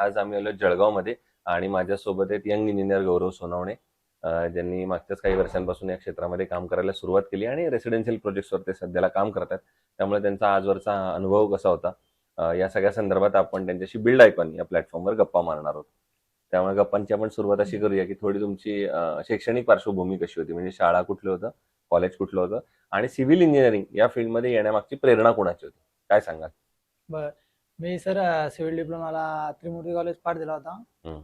आज आम्ही आलो जळगावमध्ये आणि माझ्यासोबत आहेत यंग इंजिनियर गौरव सोनवणे, ज्यांनी मागच्याच काही वर्षांपासून या क्षेत्रामध्ये काम करायला सुरुवात केली आणि रेसिडेन्शियल प्रोजेक्ट्सवर ते सध्याला काम करतात. त्यामुळे त्यांचा आजवरचा अनुभव कसा होता या सगळ्या संदर्भात आपण त्यांच्याशी बिल्ड आयकॉन या प्लॅटफॉर्मवर गप्पा मारणार आहोत. त्यामुळे गप्पांची आपण सुरुवात अशी करूया की थोडी तुमची शैक्षणिक पार्श्वभूमी कशी होती, म्हणजे शाळा कुठलं होतं, कॉलेज कुठलं होतं आणि सिव्हिल इंजिनिअरिंग या फील्डमध्ये येण्यामागची प्रेरणा कोणाची होती, काय सांगाल? बर मी सर सिव्हिल डिप्लोमाला त्रिमूर्ती कॉलेज पाठ दिला होता. हम्म,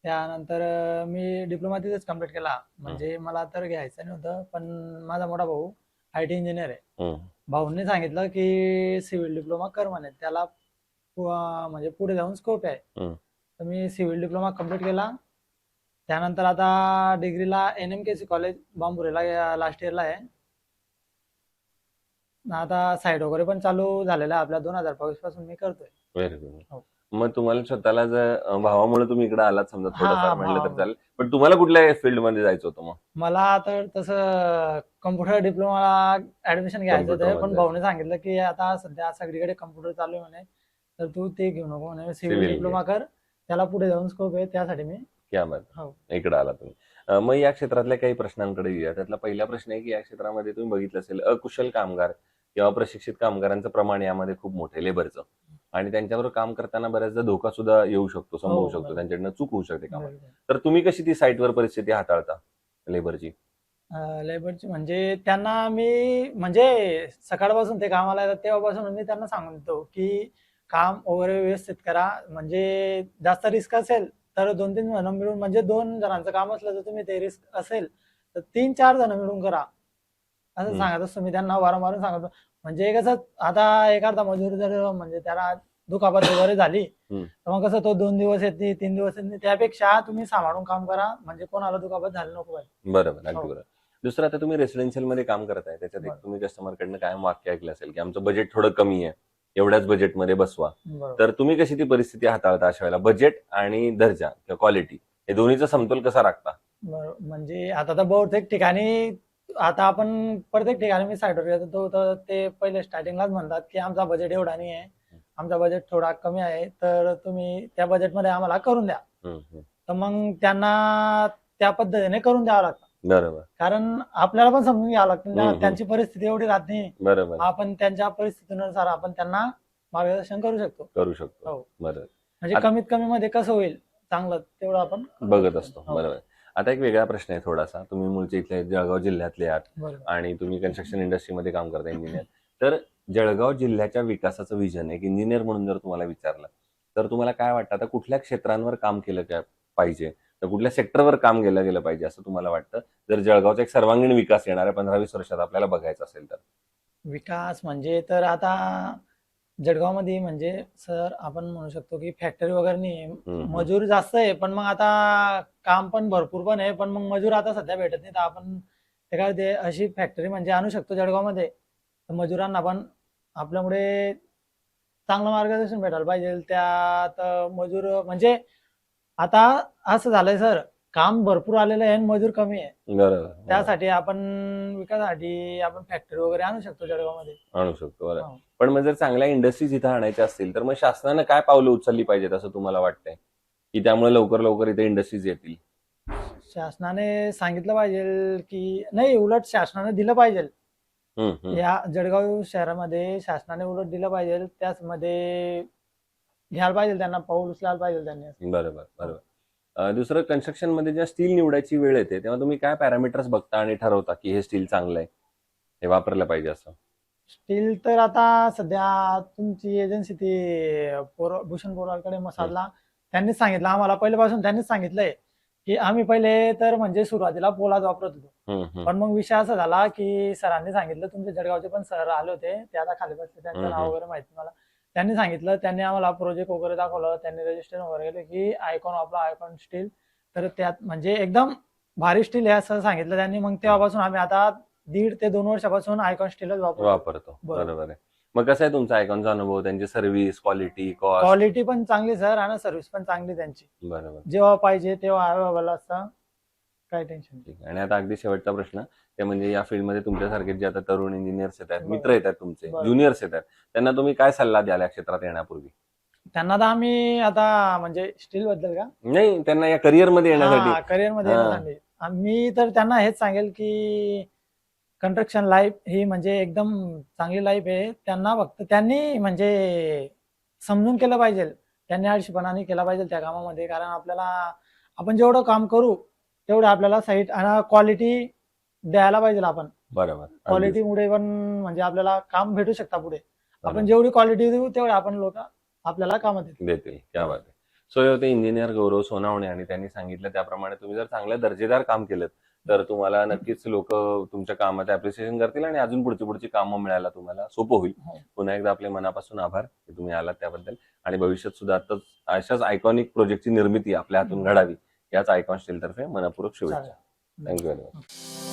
त्यानंतर मी डिप्लोमा तिथेच कम्प्लीट केला. हम्म, म्हणजे मला तर घ्यायचं नव्हतं, पण माझा मोठा भाऊ IT इंजिनियर आहे. हम्म, भाऊंनी सांगितलं की सिव्हिल डिप्लोमा कर म्हणे, त्याला म्हणजे पुढे जाऊन स्कोप आहे. हम्म. तर मी सिव्हिल डिप्लोमा कम्प्लीट केला. त्यानंतर आता डिग्रीला NMKC कॉलेज बांबुरेला लास्ट इयरला आहे. आता साईड वगैरे पण चालू झालेला आहे आपल्या 2022 पासून मी करतोय. Very good. हो. मग तुम्हाला स्वतःला जर भावामुळे तुम्ही इकडे आलात समजा थोडंफार हा म्हणलं तर भाव चालेल, पण तुम्हाला कुठल्या फील्डमध्ये जायचं होतं मग? मला तर तसं कम्प्युटर डिप्लोमाला ऍडमिशन घ्यायचं कम्प्युटर होतं, मध्ये पण जायचं. भाऊने सांगितलं की आता सध्या सगळीकडे कम्प्युटर चालू आहे म्हणे, तर तू ते घेऊ नको म्हणे, सिव्हिल सिव्हिल डिप्लोमा कर, त्याला पुढे जाऊन स्कोप आहे, त्यासाठी मी क्या बात. हो. इकडे आला तुम्ही. मग या क्षेत्रातल्या काही प्रश्नांकडे येऊया. त्यातला पहिला प्रश्न आहे की या क्षेत्रामध्ये तुम्ही बघितलं असेल अकुशल कामगार किंवा प्रशिक्षित कामगारांचं प्रमाण यामध्ये खूप मोठे लेबरचं, आणि त्यांच्याबरोबर काम करताना बऱ्याचदा धोका सुद्धा येऊ शकतो, संभवू हो शकतो, बरोबर त्यांच्याकडनं चूक होऊ शकते कामात. बरोबर. तर तुम्ही कशी ती साईटवर परिस्थिती हाताळता लेबरची? लेबरची म्हणजे त्यांना मी म्हणजे सकाळपासून ते कामाला येतात तेव्हापासून मी त्यांना सांगून देतो की काम वगैरे व्यवस्थित करा. म्हणजे जास्त रिस्क असेल तर 2-3 जण मिळून, म्हणजे 2 जणांचं काम असलं तर तुम्ही ते रिस्क असेल तर 3-4 जण मिळून करा, असं हम्म, सांगत असतो मी त्यांना, वारंवार सांगतो. म्हणजे कसं आता एखादा मजूर जर म्हणजे त्याला दुखापत वगैरे झाली हम्म. तर मग कसं तो 2 दिवस येत नाही, 3 दिवस येत नाही, त्यापेक्षा तुम्ही सांभाळून काम करा, म्हणजे कोणाला दुखापत झाली नको पाहिजे. बरोबर, अगदी हो बरोबर. दुसरं, आता तुम्ही रेसिडेन्शियल मध्ये काम करताय, त्याच्यात एक बरोबर तुम्ही कस्टमरकडनं कायम वाक्य ऐकलं असेल की आमचं बजेट थोडं कमी आहे, एवढ्याच बजेटमध्ये बसवा. बरोबर. तर तुम्ही कशी ती परिस्थिती हाताळता अशा वेळेला? बजेट आणि दर्जा किंवा क्वालिटी हे दोन्हीचा समतोल कसा राखता? बरोबर. म्हणजे आता तर बहुतेक ठिकाणी, आता आपण प्रत्येक ठिकाणी मी साईटवर येतो तर ते पहिले स्टार्टिंगलाच म्हणतात की आमचा बजेट एवढा नाही आहे, आमचा बजेट थोडा कमी आहे, तर तुम्ही त्या बजेटमध्ये आम्हाला करून द्या. हम्म, हम्म. तर मग त्यांना त्या पद्धतीने करून द्यावं लागतं. बरोबर. कारण आपल्याला पण समजून घ्यावं लागतं ना, हम्म, हम्म. त्यांची परिस्थिती एवढी राहत नाही. बरोबर. आपण त्यांच्या परिस्थितीनुसार आपण त्यांना मार्गदर्शन करू शकतो. करू शकतो. हो. बरोबर. म्हणजे आत- कमीत कमी मध्ये कसं होईल चांगलं तेवढं आपण करू बघत शकतो. असतो. हो. बरोबर. आता एक वेगळा प्रश्न आहे थोडासा. तुम्ही मूळचे इथले जळगाव जिल्ह्यातले आहात बरोबर. आणि तुम्ही कन्स्ट्रक्शन इंडस्ट्रीमध्ये काम करता, इंजिनियर. तर जळगाव जिल्ह्याच्या विकासाचं विजन एक इंजिनियर म्हणून जर तुम्हाला विचारलं तर तुम्हाला काय वाटतं, आता कुठल्या क्षेत्रांवर काम केलं पाहिजे, तर कुठल्या सेक्टरवर काम केलं गेलं पाहिजे असं तुम्हाला वाटतं, जर जळगावचा एक सर्वांगीण विकास येणाऱ्या 15-20 वर्षात आपल्याला बघायचा असेल तर? विकास म्हणजे तर आता जळगावमध्ये म्हणजे सर आपण म्हणू शकतो की फॅक्टरी वगैरे नाही आहे. हम्म, हम्म. मजूर जास्त आहे, पण मग आता काम पण भरपूर पण आहे, पण मग मजूर आता सध्या भेटत नाही. तर आपण ते काय ते अशी फॅक्टरी म्हणजे आणू शकतो जळगावमध्ये, तर मजुरांना पण आपल्यामुळे चांगलं मार्गदर्शन भेटायला पाहिजे. त्यात मजूर म्हणजे आता असं झालंय सर, काम भरपूर आलेलं आहे आणि मजूर कमी आहे. बरोबर, बरोबर. त्यासाठी आपण विकासासाठी आपण फॅक्टरी वगैरे आणू शकतो जळगावमध्ये. आणू शकतो. बरोबर. हो. पण मग जर चांगल्या इंडस्ट्रीज इथं आणायच्या असतील तर मग शासनानं काय पावलं उचलली पाहिजेत असं तुम्हाला वाटतंय, की त्यामुळे लवकर लवकर इथे इंडस्ट्रीज येतील? शासनाने सांगितलं पाहिजे की नाही, उलट शासनाने दिलं पाहिजे. हम्म, हम्म. या जळगाव शहरामध्ये शासनाने उलट दिलं पाहिजे, त्याचमध्ये घ्यायला पाहिजे, त्यांना पाऊल उचलायला पाहिजे त्यांनी. बरोबर, बरोबर. दुसरं, कन्स्ट्रक्शन मध्ये जेव्हा स्टील निवडायची वेळ येते तेव्हा तुम्ही काय पॅरामीटर्स बघता आणि ठरवता की हे स्टील चांगलं आहे, हे वापरलं पाहिजे असं? स्टील तर आता सध्या तुमची एजन्सी ती भूषण पोराकडे मसाला, त्यांनीच सांगितलं आम्हाला, पहिल्यापासून त्यांनीच सांगितलंय की आम्ही पहिले तर म्हणजे सुरुवातीला पोलाद वापरत होतो. हम्म, हम्म. पण मग विषय असा झाला की सरांनी सांगितलं, तुमचे जळगावचे पण सर आले होते, ते आता खाली बसले, त्यांचं नाव वगैरे माहिती मला. त्यांनी सांगितलं, त्यांनी आम्हाला प्रोजेक्ट वगैरे दाखवलं, त्यांनी रजिस्ट्रेशन वगैरे केलं की आयकॉन वापरा, आयकॉन स्टील, तर त्यात म्हणजे एकदम भारी स्टील आहे असं सांगितलं त्यांनी. मग तेव्हापासून आम्ही आता 1.5 ते 2 वर्षापासून आयकॉन स्टीलच वापरतो. वापरतो. बरोबर आहे. मग कसा आहे तुमचा आयकॉनचा अनुभव, त्यांची सर्व्हिस, क्वालिटी, कॉस्ट? क्वालिटी पण चांगली सर आणि सर्व्हिस पण चांगली त्यांची. बरोबर. जेव्हा पाहिजे तेव्हा अवेलेबल असतं, काय टेन्शन नाही. ठीक आहे. आणि आता अगदी शेवटचा प्रश्न, ते म्हणजे या फील्डमध्ये तुमच्यासारखे जे आता तरुण इंजिनियर्स येतात, बरोबर. मित्र येतात तुमचे, बरोबर. ज्युनियर्स येतात, त्यांना तुम्ही काय सल्ला द्याल या क्षेत्रात येण्यापूर्वी? त्यांना तर आम्ही आता म्हणजे स्टील बद्दल का नाही, त्यांना या करिअर मध्ये येण्यासाठी. करिअर मध्ये हा. येण्यासाठी मी तर त्यांना हेच सांगेल की कंस्ट्रक्शन लाईफ ही म्हणजे एकदम चांगली लाईफ आहे. त्यांना फक्त त्यांनी म्हणजे समजून केलं पाहिजे. त्यांनी आळशीपणाने केला पाहिजे त्या कामामध्ये. कारण आपल्याला आपण जेवढं काम करू तेवढं आपल्याला साईट आणि क्वालिटी द्यायला पाहिजे आपण. बरोबर, अगदीच. क्वालिटीमुळे पण म्हणजे आपल्याला काम भेटू शकता पुढे. आपण बरोबर. जेवढी क्वालिटी देऊ तेवढे आपण लोक आपल्याला कामात येतील. देतील. क्या बात आहे. सो हे होते इंजिनियर गौरव सोनावणे आणि त्यांनी सांगितलं त्याप्रमाणे तुम्ही जर चांगलं दर्जेदार काम केलं तर तुम्हाला नक्कीच लोक तुमच्या कामाचं अप्रिसिएशन करतील आणि अजून पुढची कामं मिळायला तुम्हाला सोपं होईल. हो. पुन्हा एकदा आपले मनापासून आभार की तुम्ही आलात त्याबद्दल आणि भविष्यात सुद्धा आता अशाच आयकॉनिक प्रोजेक्टची निर्मिती आपल्या हातून घडावी याच आयकॉन स्टील तर्फे मनपूर्वक शुभेच्छा. चालेल. Thank you very much.